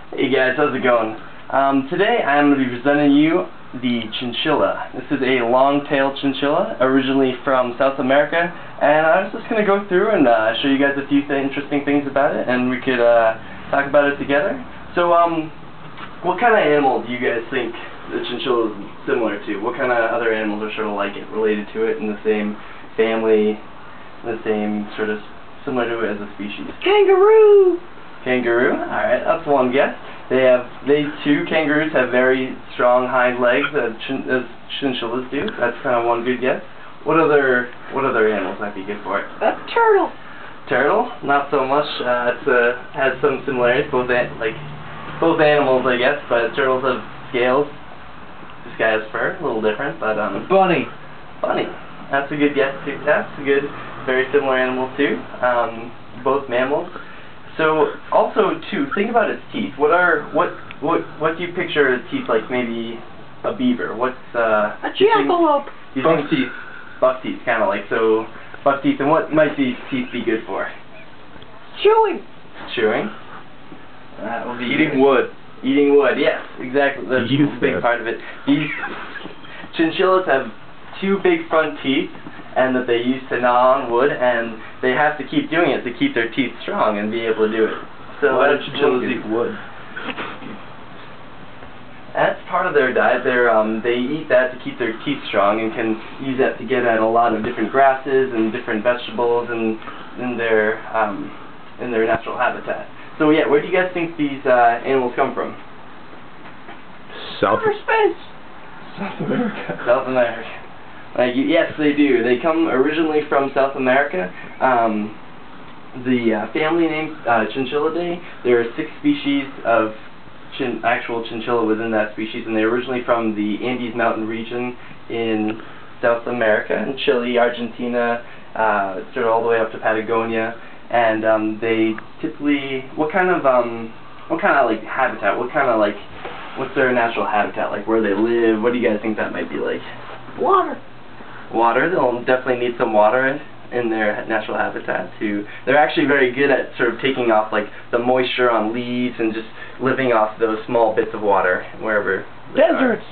Hey guys, how's it going? Today I'm going to be presenting you the chinchilla. This is a long-tailed chinchilla, originally from South America, and I was just going to go through and show you guys a few interesting things about it, and we could talk about it together. So, what kind of animal do you guys think the chinchilla is similar to? What kind of other animals are sort of like it, related to it, in the same family, the same sort of similar to it as a species? Kangaroo! Kangaroo? Alright, that's one guess. Kangaroos have very strong hind legs as chinchillas do. That's kind of one good guess. What other animals might be good for it? A turtle. Turtle? Not so much. Has some similarities. Both animals, I guess, but turtles have scales. This guy has fur, a little different, but Bunny. Bunny. That's a good guess too. That's a good, very similar animal too. Both mammals. So also too, think about its teeth. What do you picture its teeth like? Maybe a beaver. What's a jackalope. Buck teeth. Buck teeth, kind of like so. Buck teeth. And what might these teeth be good for? Chewing. Chewing. That will be eating wood. Eating wood. Yes, exactly. That's a big part of it. These chinchillas have two big front teeth, and that they use to gnaw on wood, and they have to keep doing it to keep their teeth strong and be able to do it. So why do chinchillas eat wood? That's part of their diet. They eat that to keep their teeth strong and can use that to get at a lot of different grasses and different vegetables and in their natural habitat. So yeah, where do you guys think these animals come from? Outer space. South America. South America. Yes, they do. They come originally from South America. The family name Chinchillidae. There are 6 species of actual chinchilla within that species, and they're originally from the Andes mountain region in South America, in Chile, Argentina, sort of all the way up to Patagonia. And they typically, what kind of like habitat? What's their natural habitat like? Where they live? What do you guys think that might be like? Water. Water. They'll definitely need some water in their natural habitat too. They're actually very good at sort of taking off like the moisture on leaves and just living off those small bits of water wherever. Deserts.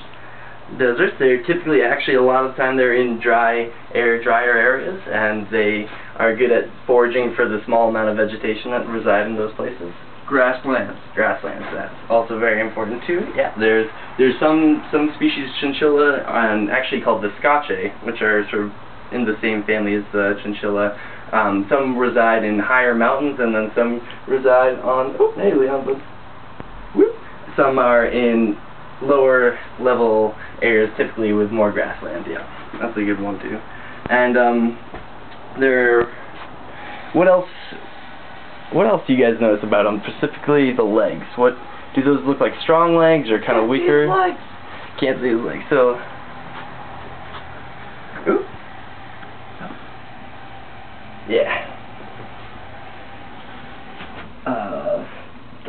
Deserts. They're typically, actually, a lot of the time they're in drier areas, and they are good at foraging for the small amount of vegetation that reside in those places. Grasslands. Grasslands. That's also very important too. Yeah. There's some species of chinchilla, actually called viscaceae, which are sort of in the same family as the chinchilla. Some reside in higher mountains, and then some reside on. Oh, hey, Leon. Whoop. Some are in lower level areas, typically with more grassland. Yeah, that's a good one too. And what else do you guys notice about them? Specifically the legs. What do those look like? Strong legs or kind of weaker? Can't see his legs. So, ooh. Yeah.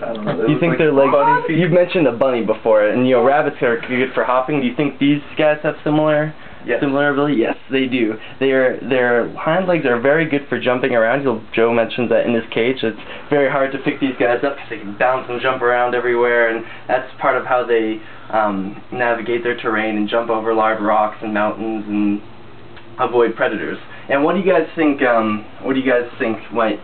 I don't know. Do you think their legs? You've mentioned a bunny before, and rabbits are good for hopping. Do you think these guys have similar ability? Yes, they do. Their hind legs are very good for jumping around. Joe mentioned that in his cage. It's very hard to pick these guys up because they can bounce and jump around everywhere, and that's part of how they navigate their terrain and jump over large rocks and mountains and avoid predators. And what do you guys think? Might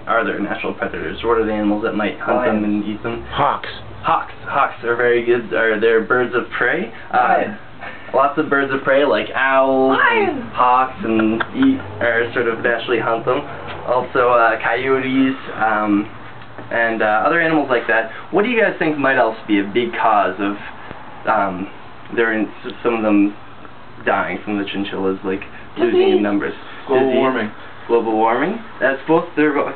are their natural predators? What are the animals that might hunt them and eat them? Hawks. Hawks are very good. They're birds of prey. Lots of birds of prey like owls, and hawks, and are sort of naturally hunt them. Also coyotes and other animals like that. What do you guys think might else be a big cause of some of them dying from the chinchillas, like losing in numbers? Global warming. Global warming. They're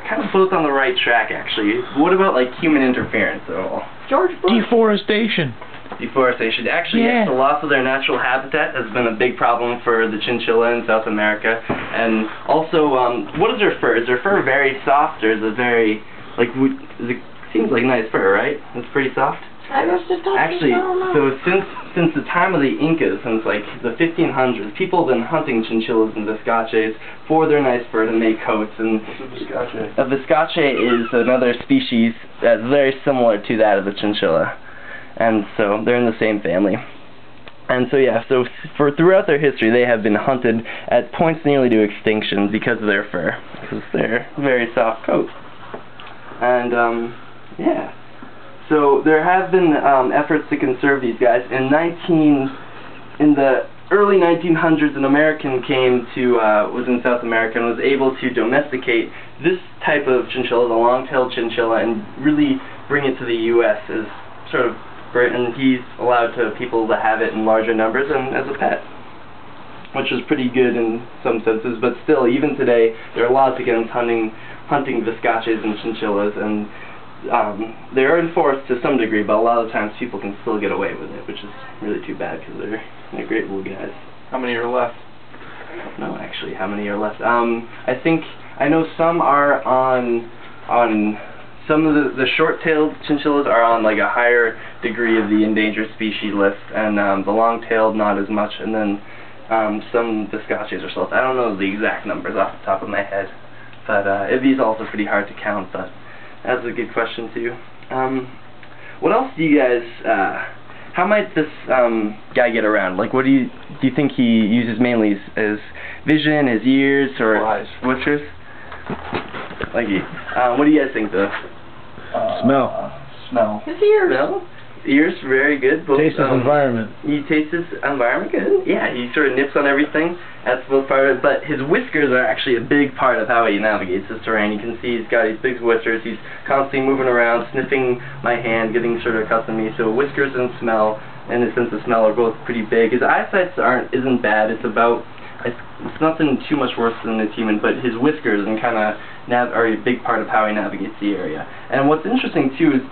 kind of both on the right track, actually. What about like human interference at all? George Bush. Deforestation. Deforestation. Actually, yes, the loss of their natural habitat has been a big problem for the chinchilla in South America. And also, what is their fur? Is their fur very soft, or is it very, like, it seems like nice fur, right? It's pretty soft? I must have touched Actually, so since the time of the Incas, since like the 1500s, people have been hunting chinchillas and viscaches for their nice fur to make coats. And a viscache is another species that's very similar to that of the chinchilla, and so they're in the same family. And so yeah, so throughout their history, they have been hunted at points nearly to extinction because of their fur, because they're very soft coat. And yeah. So there have been efforts to conserve these guys. In the early 1900s, an American was in South America and was able to domesticate this type of chinchilla, the long-tailed chinchilla, and really bring it to the U.S. as sort of, and he's allowed people to have it in larger numbers and as a pet, which is pretty good in some senses. But still, even today, there are laws against hunting viscaches and chinchillas, and they are enforced to some degree, but a lot of times people can still get away with it, which is really too bad because they're great little guys. How many are left? I don't know actually how many are left. I know some are on some of the short-tailed chinchillas are on like a higher degree of the endangered species list, and the long-tailed not as much, and then some viscaches are still left. I don't know the exact numbers off the top of my head, but these are also pretty hard to count, but that's a good question too. What else do you guys, how might this guy get around? Like, what do you think he uses mainly? His vision, his ears, or eyes, whiskers? Thank you. What do you guys think though? Smell. His ears. Smell? Ears, very good. Both, Taste his environment. He tastes his environment, good. Yeah, he sort of nips on everything. That's both part of it. But his whiskers are actually a big part of how he navigates this terrain. You can see he's got these big whiskers. He's constantly moving around, sniffing my hand, getting sort of accustomed to me. So whiskers and smell, and his sense of smell, are both pretty big. His eyesight isn't bad. It's nothing too much worse than it's human, but his whiskers and kind of are a big part of how he navigates the area. And what's interesting too is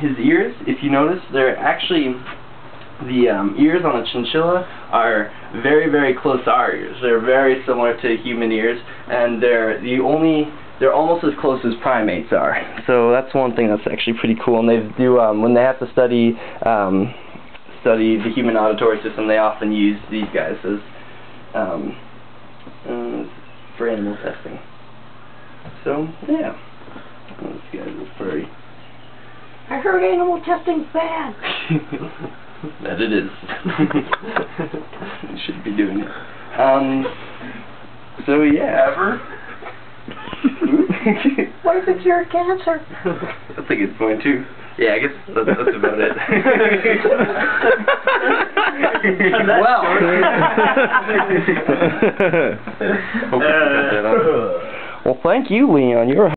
his ears. If you notice, they're actually the ears on a chinchilla are very, very close to our ears. They're very similar to human ears, and they're almost as close as primates are. So that's one thing that's actually pretty cool. And they do when they have to study the human auditory system, they often use these guys as for animal testing. So yeah, this guy is furry. I heard animal testing's bad. That it is. You should be doing it. So yeah. Ever? What if it cured cancer? That's a good point too. Yeah, I guess that's about it. Well, thank you, Leon. You're